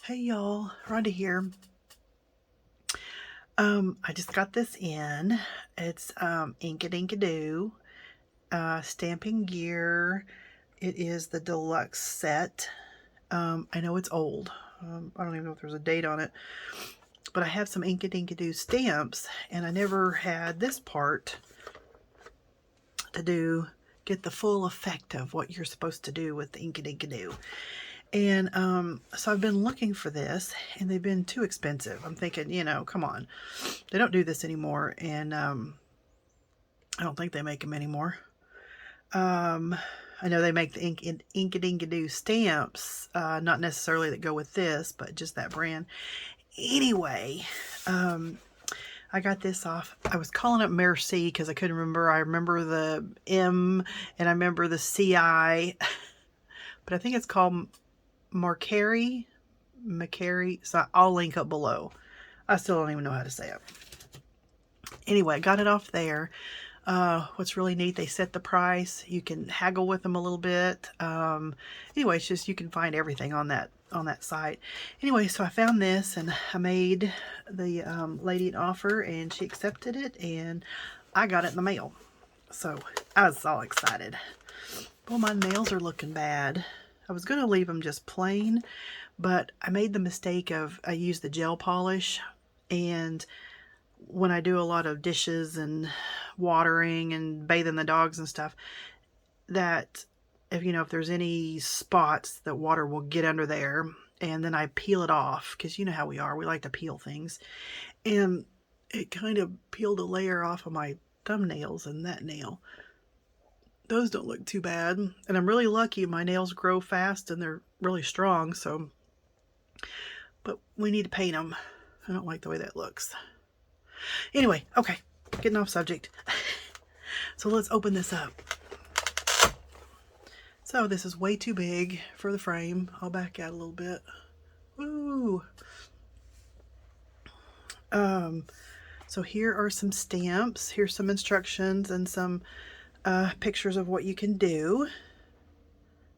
Hey y'all, Rhonda here. I just got this in. It's Inkadinkado stamping gear. It is the deluxe set. I know it's old. I don't even know if there's a date on it. But I have some Inkadinkado stamps, and I never had this part to get the full effect of what you're supposed to do with the Inkadinkado. And so I've been looking for this, and they've been too expensive. I'm thinking, you know, come on. They don't do this anymore, and I don't think they make them anymore. I know they make the Inkadinkado stamps, not necessarily that go with this, but just that brand. Anyway, I got this off. I was calling it Merci because I couldn't remember. I remember the M, and I remember the CI, but I think it's called Macari, so I'll link up below. I still don't even know how to say it. Anyway, I got it off there. What's really neat, they set the price. You can haggle with them a little bit. Anyway, it's just you can find everything on that site. Anyway, so I found this, and I made the lady an offer, and she accepted it, and I got it in the mail. So I was all excited. Well, my nails are looking bad. I was going to leave them just plain, but I made the mistake of, I used the gel polish, and when I do a lot of dishes and watering and bathing the dogs and stuff, that if there's any spots, that water will get under there, and then I peel it off, because you know how we are, we like to peel things, and it kind of peeled a layer off of my thumbnails and that nail. Those don't look too bad, and I'm really lucky. My nails grow fast and they're really strong, so, but we need to paint them. I don't like the way that looks. Anyway, okay, getting off subject. So let's open this up. So this is way too big for the frame. I'll back out a little bit. Woo! So here are some stamps. Here's some instructions and some pictures of what you can do,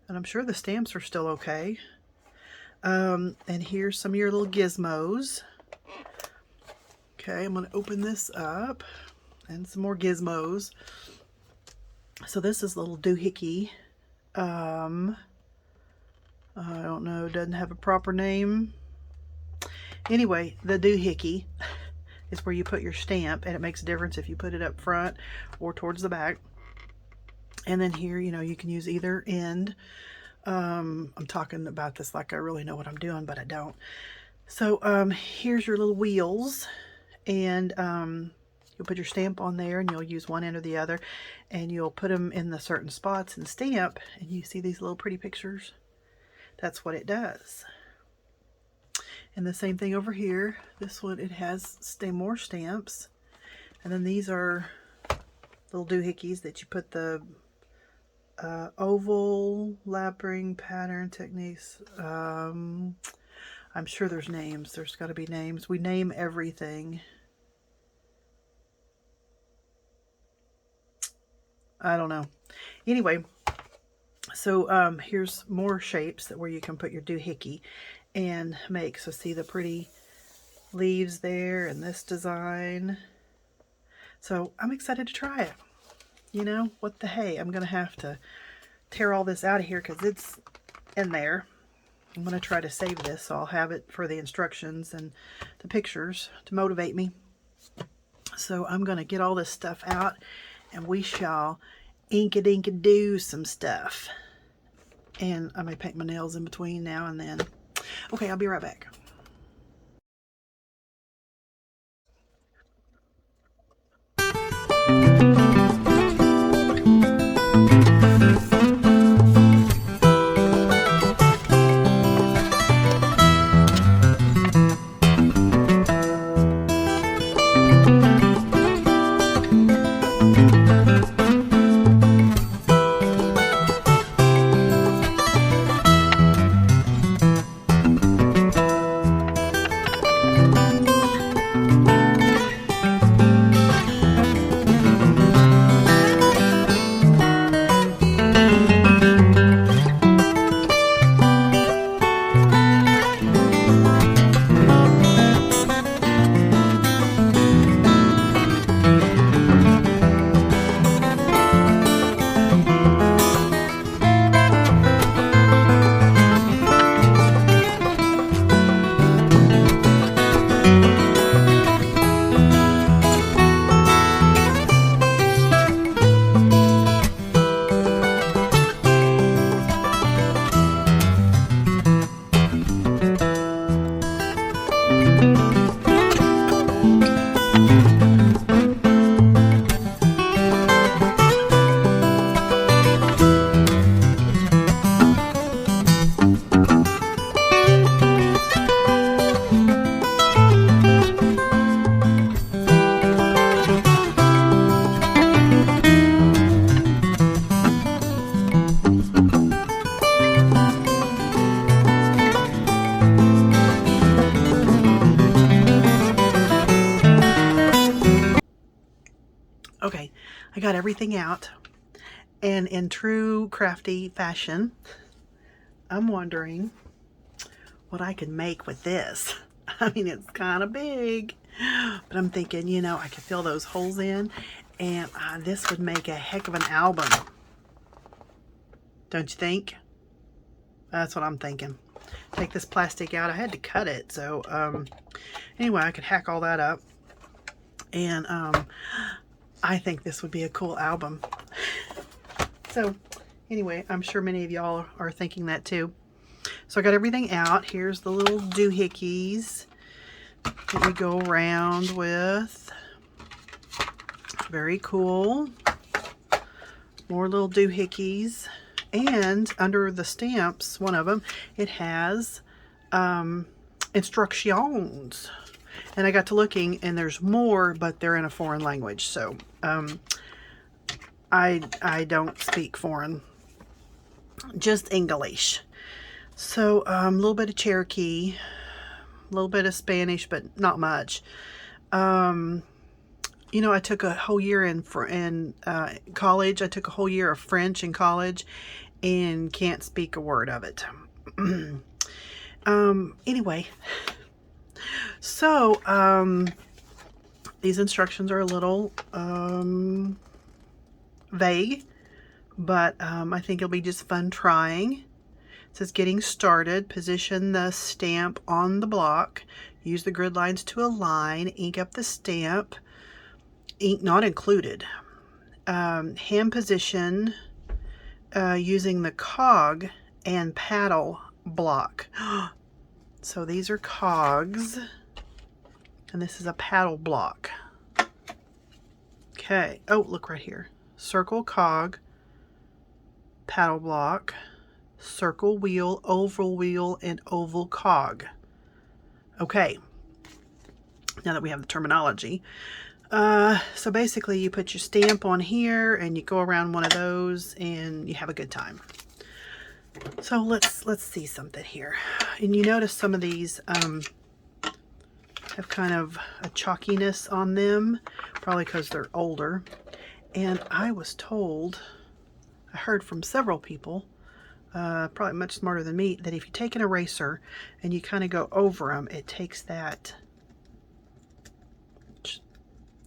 and I'm sure the stamps are still okay. And here's some of your little gizmos. Okay, I'm going to open this up, and some more gizmos. So this is a little doohickey. I don't know, doesn't have a proper name. Anyway, the doohickey is where you put your stamp, and it makes a difference if you put it up front or towards the back. And then here, you can use either end. I'm talking about this like I really know what I'm doing, but I don't. So here's your little wheels, and you'll put your stamp on there, and you'll use one end or the other, and you'll put them in the certain spots and stamp, and you see these little pretty pictures. That's what it does. And the same thing over here. This one, it has more stamps, and then these are little doohickeys that you put the oval lapping pattern techniques. I'm sure there's names. There's got to be names. We name everything. I don't know. Anyway, so here's more shapes where you can put your doohickey and make. So see the pretty leaves there and this design. So I'm excited to try it. What the hey, I'm going to have to tear all this out of here because it's in there. I'm going to try to save this, so I'll have it for the instructions and the pictures to motivate me. So I'm going to get all this stuff out, and we shall Inkadink-do some stuff. And I may paint my nails in between now and then. Okay, I'll be right back. I got everything out, and in true crafty fashion, I'm wondering what I could make with this. I mean, it's kind of big, but I'm thinking, you know, I could fill those holes in, and this would make a heck of an album. Don't you think? That's what I'm thinking. Take this plastic out. I had to cut it, so anyway, I could hack all that up, and I think this would be a cool album. So anyway, I'm sure many of y'all are thinking that too. So I got everything out. Here's the little doohickeys that we go around with. Very cool. More little doohickeys. And under the stamps, one of them, it has instructions. And I got to looking, and there's more, but they're in a foreign language. So I don't speak foreign, just English. So a little bit of Cherokee, a little bit of Spanish, but not much. You know, I took a whole year in college. I took a whole year of French in college and can't speak a word of it. Anyway, so these instructions are a little vague, but I think it'll be just fun trying. It says getting started, position the stamp on the block, use the grid lines to align, ink up the stamp, ink not included, hand position using the cog and paddle block. So these are cogs, and this is a paddle block. Okay, oh, look right here. Circle cog, paddle block, circle wheel, and oval cog. Okay, now that we have the terminology. So basically you put your stamp on here and you go around one of those and you have a good time. So let's see something here. And you notice some of these have kind of a chalkiness on them, probably because they're older. And I was told, I heard from several people, probably much smarter than me, that if you take an eraser and you kind of go over them, it takes that,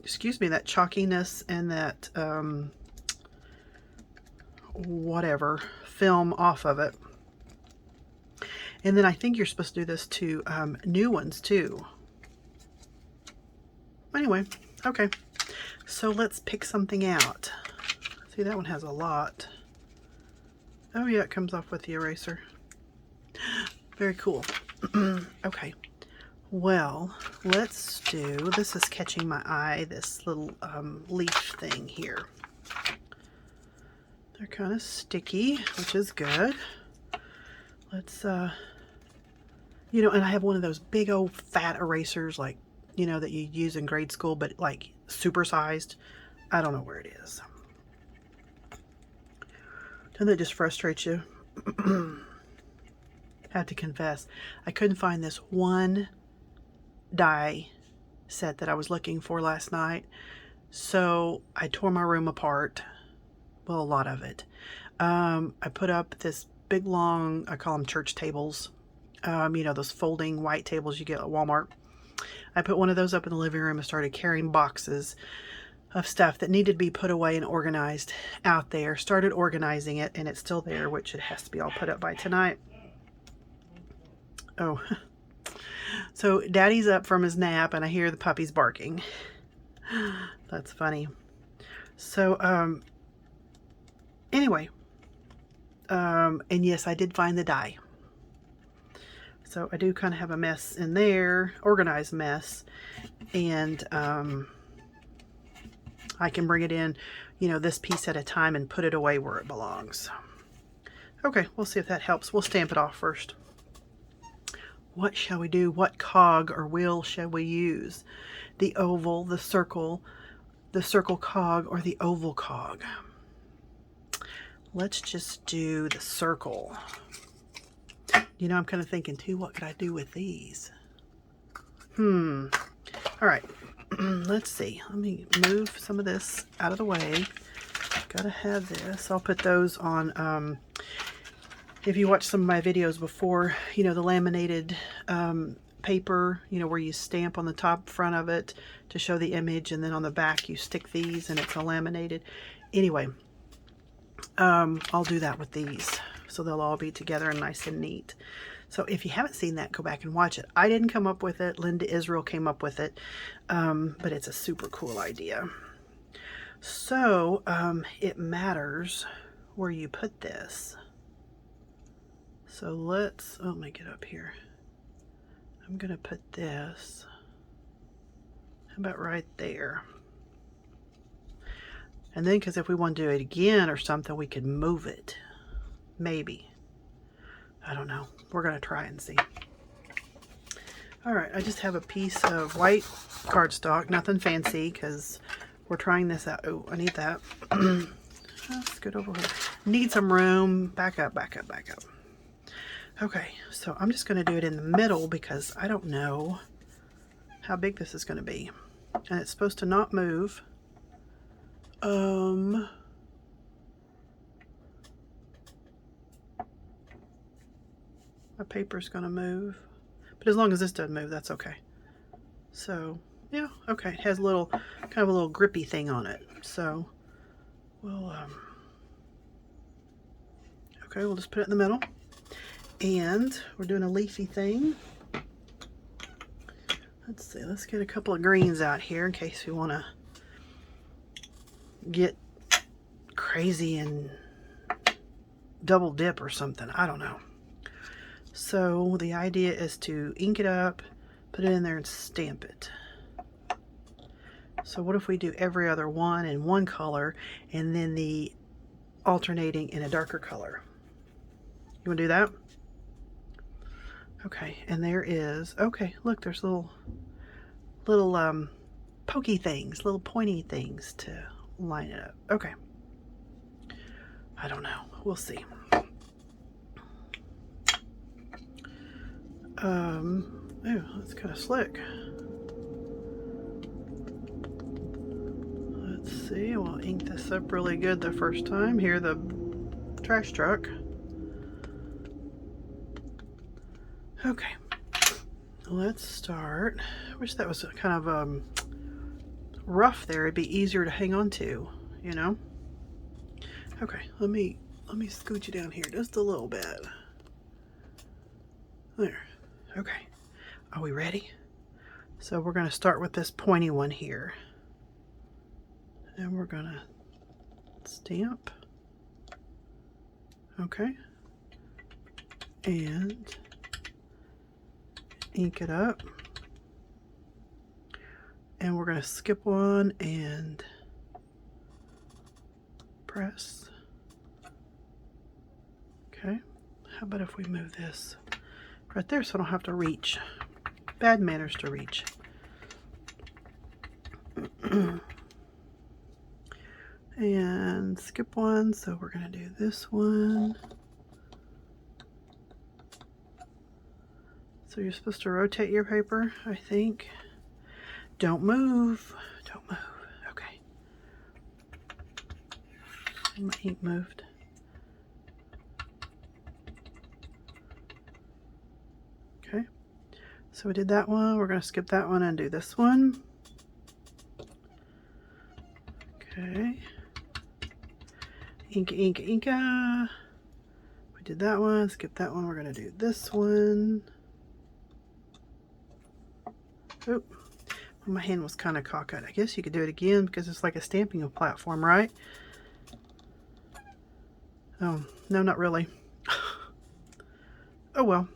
excuse me, that chalkiness and that whatever film off of it. And then I think you're supposed to do this to new ones too. Anyway, okay, so let's pick something out. See, that one has a lot. Oh yeah, it comes off with the eraser. Very cool. Okay, well, let's do, this is catching my eye, this little leaf thing here. They're kind of sticky, which is good. Let's, you know, and I have one of those big old fat erasers, like, you know, that you use in grade school, but like super sized. I don't know where it is. Doesn't that just frustrate you? Have to confess, I couldn't find this one die set that I was looking for last night. So I tore my room apart. Well, a lot of it. I put up this big long, I call them church tables. You know, those folding white tables you get at Walmart. I put one of those up in the living room and started carrying boxes of stuff that needed to be put away and organized out there. Started organizing it, and it's still there, which it has to be all put up by tonight. Oh, so Daddy's up from his nap, and I hear the puppies barking. That's funny. So, anyway, and yes, I did find the die. So I do kind of have a mess in there, organized mess, and I can bring it in, you know, this piece at a time and put it away where it belongs. Okay, we'll see if that helps. We'll stamp it off first. What shall we do? What cog or wheel shall we use? The oval, the circle cog, or the oval cog? Let's just do the circle. You know, I'm kind of thinking too, what could I do with these? All right. let's see. Let me move some of this out of the way. Gotta have this. I'll put those on, if you watch some of my videos before, you know, the laminated paper, you know, where you stamp on the top front of it to show the image, and then on the back you stick these and it's a laminated. Anyway, I'll do that with these, so they'll all be together and nice and neat. So if you haven't seen that, go back and watch it. I didn't come up with it. Linda Israel came up with it, but it's a super cool idea. So it matters where you put this. So let's, oh, let me get up here. I'm going to put this, how about right there? And then, because if we want to do it again or something, we could move it. Maybe. I don't know. We're going to try and see. All right, I just have a piece of white cardstock. Nothing fancy, because we're trying this out. Oh, I need that. Let's get over here. Need some room. Back up, back up, back up. Okay, so I'm just going to do it in the middle because I don't know how big this is going to be. And it's supposed to not move. My paper's going to move. But as long as this doesn't move, that's okay. So, yeah, okay. It has a little, kind of a little grippy thing on it. So, we'll, okay, we'll just put it in the middle. And we're doing a leafy thing. Let's see, let's get a couple of greens out here in case we want to get crazy and double dip or something. I don't know. So the idea is to ink it up, put it in there and stamp it. So what if we do every other one in one color and then the alternating in a darker color? You want to do that? Okay, and there is, okay, look, there's little pokey things, little pointy things to line it up. Okay. I don't know. We'll see. Oh, that's kind of slick. Let's see, we'll ink this up really good the first time. Here, the trash truck. Okay, let's start. I wish that was kind of rough there. It'd be easier to hang on to, you know? Okay, let me scooch you down here just a little bit. There. Okay. Are we ready? So we're going to start with this pointy one here. And we're going to stamp. Okay. And ink it up. And we're going to skip one and press. Okay. How about if we move this right there so I don't have to reach? Bad manners to reach. And skip one, so we're going to do this one. So you're supposed to rotate your paper, I think. Don't move. Don't move. Okay. My ink moved. Okay. So we did that one. We're going to skip that one and do this one. Okay. Inka, Inka, Inka. We did that one. Skip that one. We're going to do this one. Oop. Well, my hand was kind of cockeyed. I guess you could do it again because it's like a stamping platform, right? Oh, no, not really. Oh, well.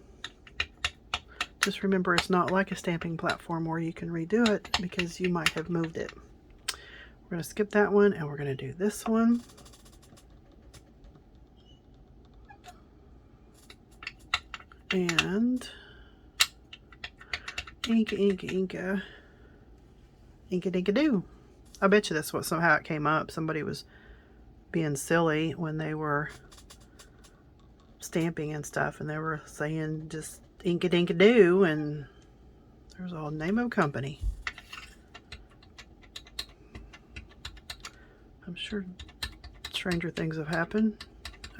Just remember it's not like a stamping platform where you can redo it because you might have moved it. We're going to skip that one and we're going to do this one. And Inka, Inka, Inka. Inkadinkado. I bet you that's what somehow it came up. Somebody was being silly when they were stamping and stuff, and they were saying just Inkadinkado, and there's a name of a company. I'm sure stranger things have happened.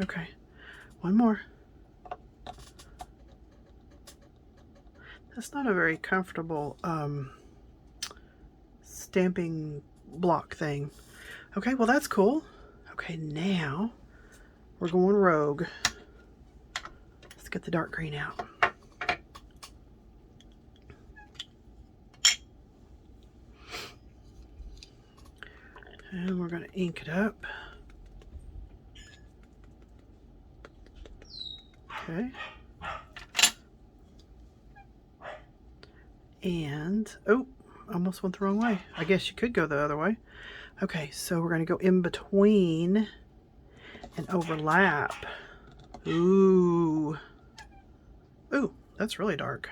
Okay, one more. That's not a very comfortable stamping block thing. Okay, well that's cool. Okay, now we're going rogue. Let's get the dark green out. And we're going to ink it up. Okay. And, oh, almost went the wrong way. I guess you could go the other way. Okay, so we're going to go in between and overlap. Ooh. Ooh, that's really dark.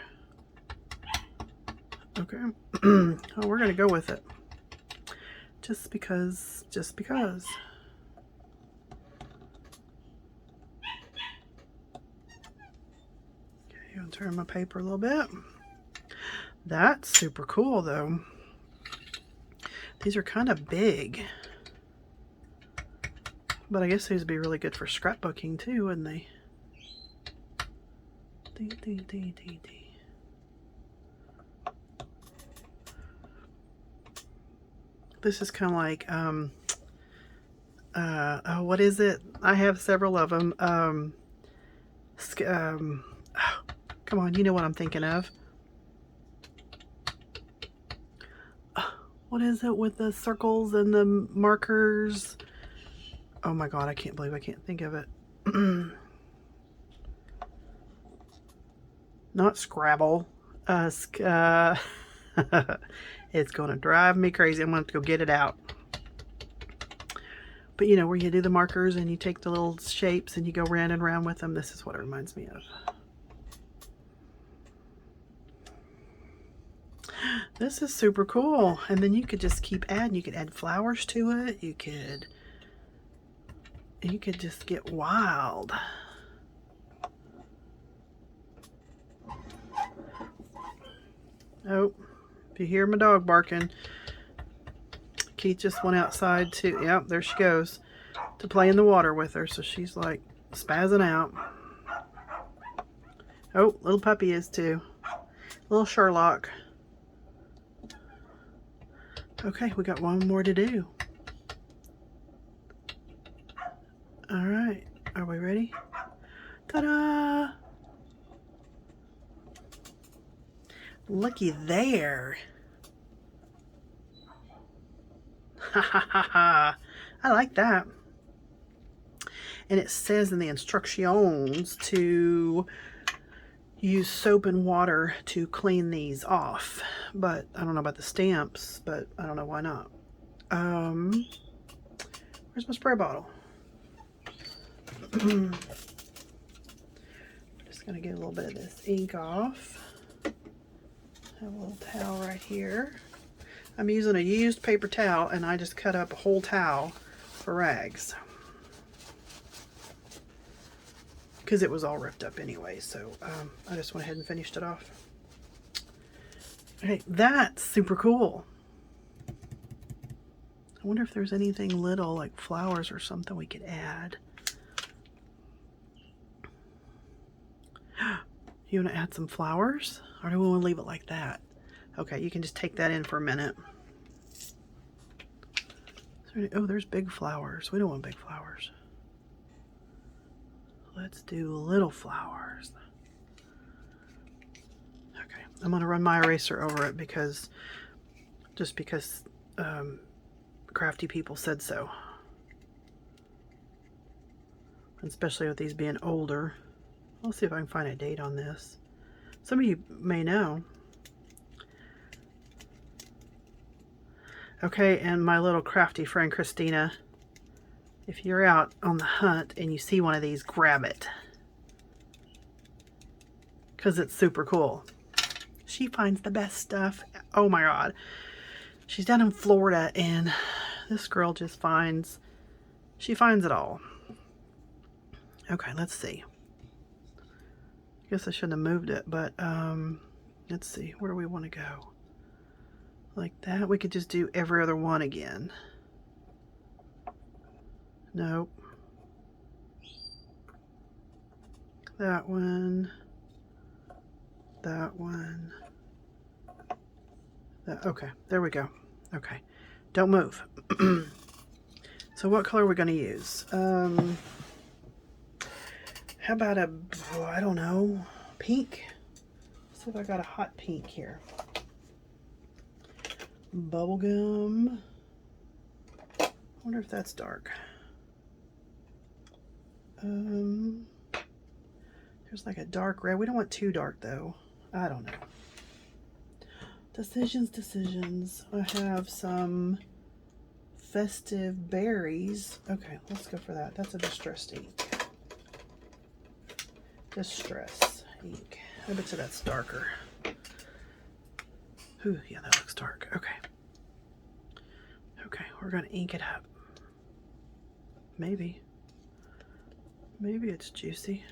Okay. Oh, we're going to go with it. Just because. Okay, I'm going to turn my paper a little bit. That's super cool, though. These are kind of big. But I guess these would be really good for scrapbooking, too, wouldn't they? This is kind of like, oh, what is it? I have several of them. Oh, come on, you know what I'm thinking of. What is it with the circles and the markers? Oh my God, I can't believe I can't think of it. Not Scrabble. It's going to drive me crazy. I'm going to have to go get it out. But you know, where you do the markers and you take the little shapes and you go round and round with them. This is what it reminds me of. This is super cool. And then you could just keep adding. You could add flowers to it. You could just get wild. Oh, if you hear my dog barking, Keith just went outside to, yep, there she goes, to play in the water with her. So she's like spazzing out. Oh, little puppy is too. Little Sherlock. Okay, we got one more to do. All right, are we ready? Ta-da! Looky there. Ha ha ha ha. I like that. And it says in the instructions to use soap and water to clean these off. But I don't know about the stamps, but I don't know why not. Where's my spray bottle? I'm just going to get a little bit of this ink off. I have a little towel right here. I'm using a used paper towel, and I just cut up a whole towel for rags. Because it was all ripped up anyway, so I just went ahead and finished it off. Okay, that's super cool. I wonder if there's anything little like flowers or something we could add. You want to add some flowers? Or do we want to leave it like that? Okay, you can just take that in for a minute. Oh, there's big flowers. We don't want big flowers. Let's do little flowers. Okay, I'm going to run my eraser over it because crafty people said so. Especially with these being older. I'll see if I can find a date on this. Some of you may know. Okay, and my little crafty friend Christina, if you're out on the hunt and you see one of these, grab it. Because it's super cool. She finds the best stuff. Oh my God. She's down in Florida and this girl just finds, she finds it all. Okay, let's see. I guess I shouldn't have moved it, but let's see. Where do we want to go? Like that. We could just do every other one again. Nope. That one. That one. That, okay, there we go. Okay, don't move. So what color are we going to use? How about a, oh, I don't know, pink? Let's see if I got a hot pink here. Bubblegum. I wonder if that's dark. There's like a dark red. We don't want too dark though. I don't know. Decisions. I have some festive berries. Okay, let's go for that. That's a distressed ink. Distress ink. I bet you that's darker. Ooh, yeah, that looks dark. Okay. Okay, we're gonna ink it up. Maybe it's juicy.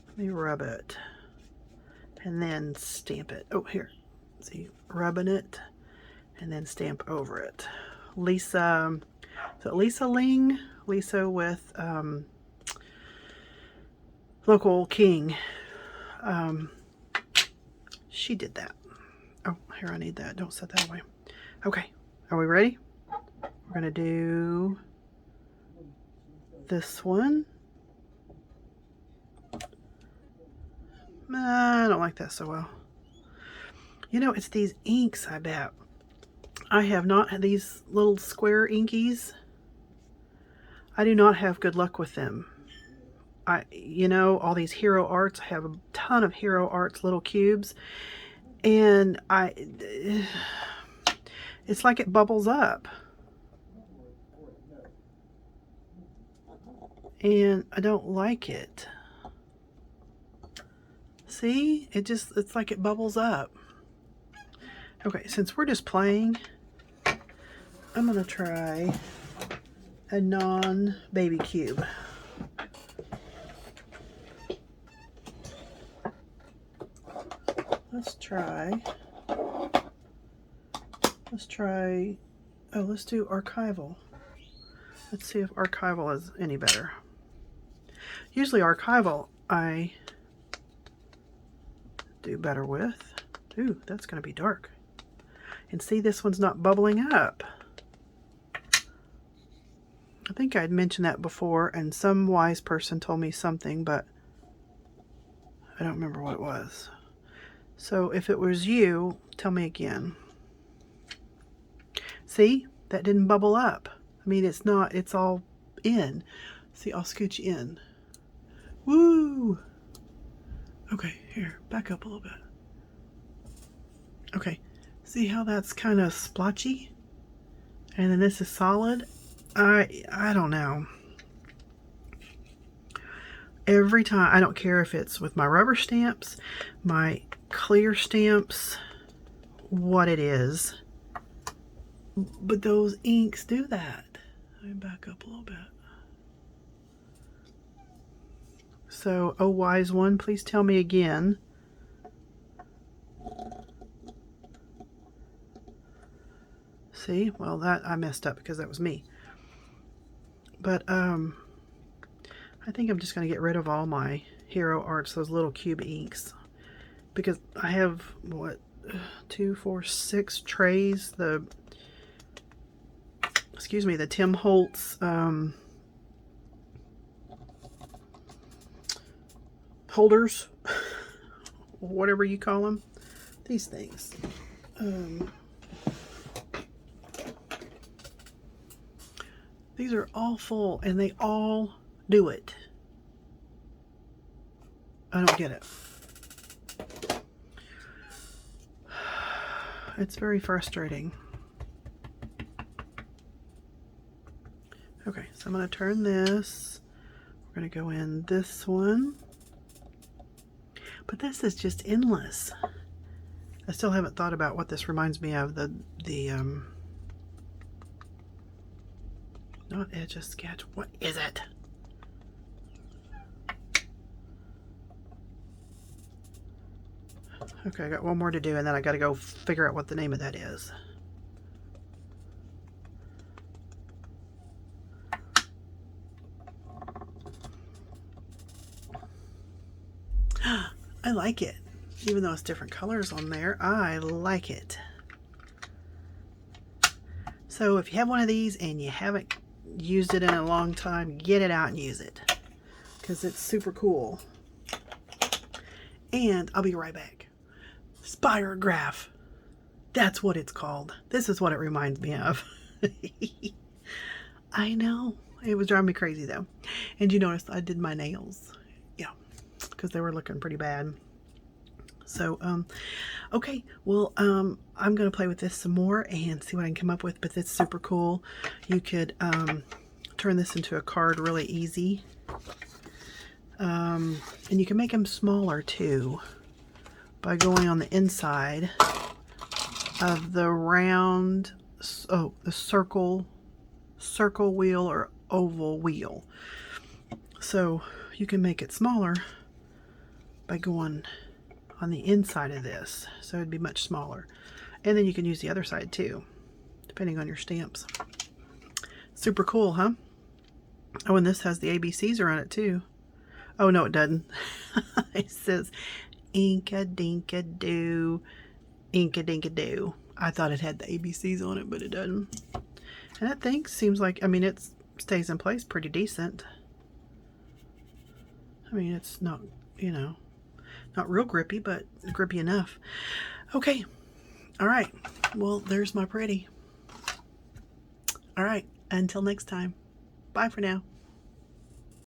Let me rub it and then stamp it. Oh, here. See, rubbing it and then stamp over it. Lisa, so Lisa Ling, Lisa with Local King. She did that. Oh, here, I need that. Don't set that away. Okay, are we ready? We're gonna do this one. I don't like that so well. You know, it's these inks, I bet. I have not had these little square inkies. I do not have good luck with them. You know, all these Hero Arts, I have a ton of Hero Arts little cubes, and it's like it bubbles up. And I don't like it. See? It's like it bubbles up. Okay, since we're just playing, I'm gonna try a non-baby cube. Let's try, oh, let's do archival. Let's see if archival is any better. Usually archival I do better with. Ooh, that's gonna be dark. And see, this one's not bubbling up. I think I'd mentioned that before, and some wise person told me something, but I don't remember what it was. So if it was you, tell me again. See, that didn't bubble up. I mean, it's not, it's all in. See, I'll scooch in. Woo! Okay, here, back up a little bit. Okay, see how that's kind of splotchy? And then this is solid? I don't know. Every time, I don't care if it's with my rubber stamps, my clear stamps, what it is, but those inks do that. Let me back up a little bit. So, oh wise one, please tell me again. See, well, that I messed up because that was me. But I think I'm just going to get rid of all my Hero Arts, those little cube inks, because I have, what, 2, 4, 6 trays, the Tim Holtz holders, whatever you call them, these things. These are all full, and they all do it. I don't get it. It's very frustrating. Okay, so I'm going to turn this. We're going to go in this one. But this is just endless. I still haven't thought about what this reminds me of. Not Etch a Sketch. What is it? Okay, I got one more to do, and then I got to go figure out what the name of that is. I like it. Even though it's different colors on there, I like it. So if you have one of these and you haven't used it in a long time, get it out and use it, because it's super cool. And I'll be right back. Spirograph. That's what it's called. This is what it reminds me of. I know. It was driving me crazy though. And you notice I did my nails. Yeah. Because they were looking pretty bad. So, okay. Well, I'm going to play with this some more and see what I can come up with. But it's super cool. You could turn this into a card really easy. And you can make them smaller too by going on the inside of the round, the circle wheel or oval wheel. So you can make it smaller by going on the inside of this, so it'd be much smaller. And then you can use the other side too, depending on your stamps. Super cool, huh? Oh, and this has the ABCs around it too. Oh no, it doesn't. It says Inkadinkado, Inkadinkado. I thought it had the ABCs on it, but it doesn't. And that thing seems like, I mean, it stays in place pretty decent. I mean, it's not, you know, not real grippy, but grippy enough. Okay. All right. Well, there's my pretty. All right. Until next time. Bye for now.